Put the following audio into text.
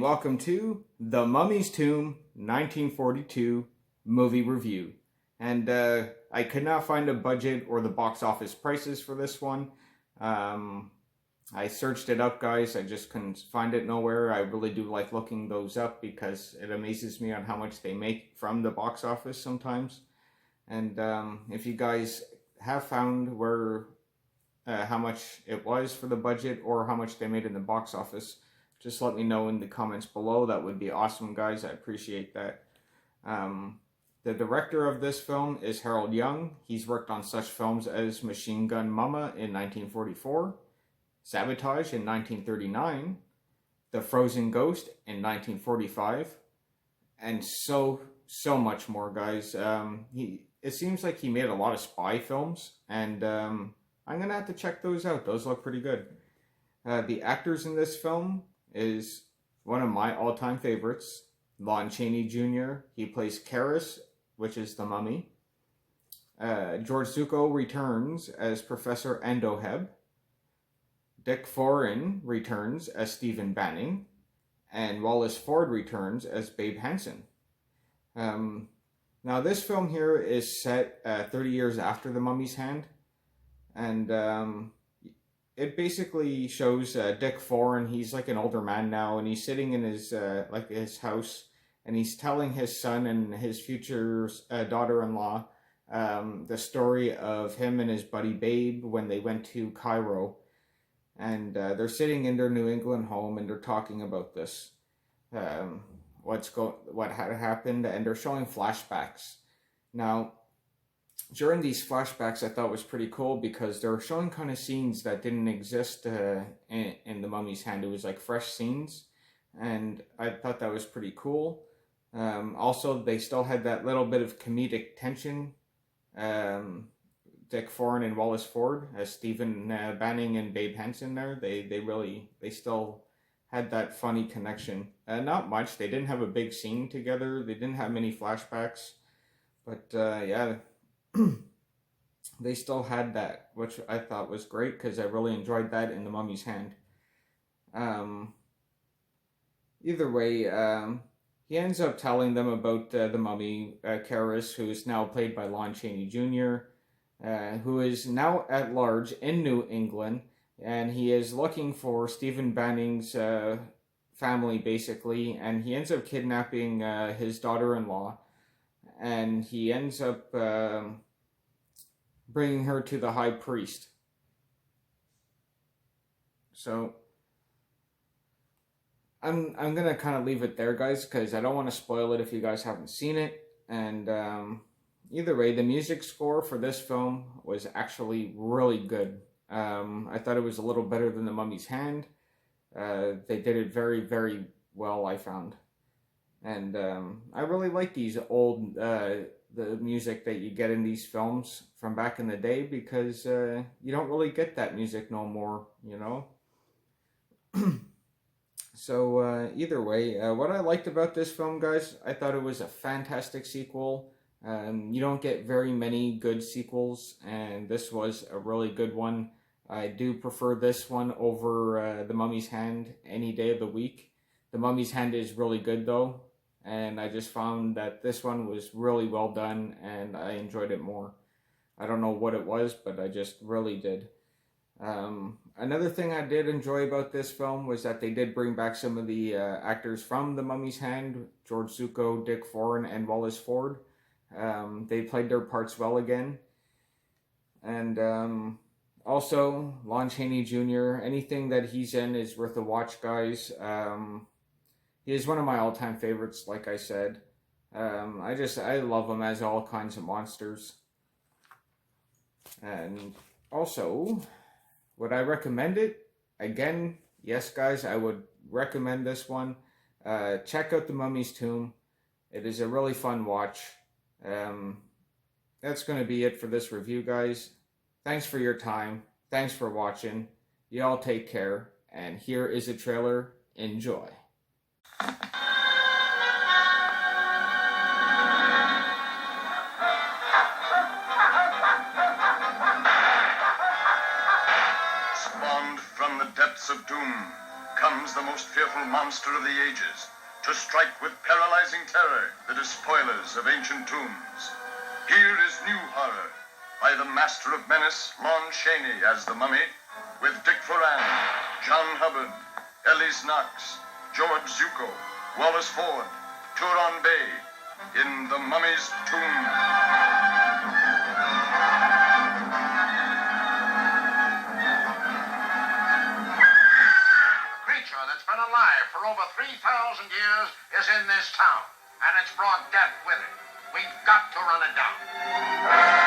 welcome to The Mummy's Tomb 1942 movie review. And I could not find a budget or the box office prices for this one. I searched it up, guys. I just couldn't find it nowhere. I really do like looking those up because it amazes me on how much they make from the box office sometimes. And if you guys have found where how much it was for the budget or how much they made in the box office, just let me know in the comments below. That would be awesome, guys. I appreciate that. The director of this film is Harold Young. He's worked on such films as Machine Gun Mama in 1944, Sabotage in 1939, The Frozen Ghost in 1945, and so much more, guys. It seems like he made a lot of spy films, and I'm going to have to check those out. Those look pretty good. The actors in this film is one of my all-time favorites, Lon Chaney Jr. He plays Karras, which is the mummy. George Zucco returns as Professor Andoheb. Dick Foran returns as Stephen Banning. And Wallace Ford returns as Babe Hansen. Now this film here is set 30 years after The Mummy's Hand. And it basically shows Dick Foran. He's like an older man now, and he's sitting in his his house, and he's telling his son and his future daughter-in-law the story of him and his buddy Babe when they went to Cairo. And they're sitting in their New England home, and they're talking about this, what had happened, and they're showing flashbacks. Now, during these flashbacks, I thought was pretty cool because they're showing kind of scenes that didn't exist in The Mummy's Hand. It was like fresh scenes, and I thought that was pretty cool. Also, they still had that little bit of comedic tension. Dick Foran and Wallace Ford as Stephen Banning and Babe Hansen there. They still had that funny connection. Not much. They didn't have a big scene together. They didn't have many flashbacks. But yeah, they still had that, which I thought was great because I really enjoyed that in The Mummy's Hand. Either way, he ends up telling them about the mummy, Karras, who is now played by Lon Chaney Jr., who is now at large in New England, and he is looking for Stephen Banning's family, basically, and he ends up kidnapping his daughter-in-law, and he ends up bringing her to the high priest. So I'm gonna kind of leave it there, guys, because I don't want to spoil it if you guys haven't seen it. And either way, the music score for this film was actually really good. I thought it was a little better than The Mummy's Hand. They did it very, very well, I found. And I really like these old, the music that you get in these films from back in the day, because you don't really get that music no more, you know? So either way, what I liked about this film, guys, I thought it was a fantastic sequel. You don't get very many good sequels, and this was a really good one. I do prefer this one over The Mummy's Hand any day of the week. The Mummy's Hand is really good, though, and I just found that this one was really well done, and I enjoyed it more. I don't know what it was, but I just really did. Another thing I did enjoy about this film was that they did bring back some of the actors from The Mummy's Hand, George Zucco, Dick Foran, and Wallace Ford. They played their parts well again. And also, Lon Chaney Jr., anything that he's in is worth a watch, guys. He is one of my all-time favorites, like I said. I love him as all kinds of monsters. And also, would I recommend it? Again, yes, guys, I would recommend this one. Check out The Mummy's Tomb. It is a really fun watch. That's going to be it for this review, guys. Thanks for your time. Thanks for watching. Y'all take care. And here is a trailer. Enjoy. Spawned from the depths of doom comes the most fearful evil monster of the ages, to strike with paralyzing terror the despoilers of ancient tombs. Here is new horror, by the master of menace, Lon Chaney as the Mummy, with Dick Foran, John Hubbard, Ellis Knox, George Zuko, Wallace Ford, Turon Bay, in The Mummy's Tomb. That's been alive for over 3,000 years is in this town, and it's brought death with it. We've got to run it down.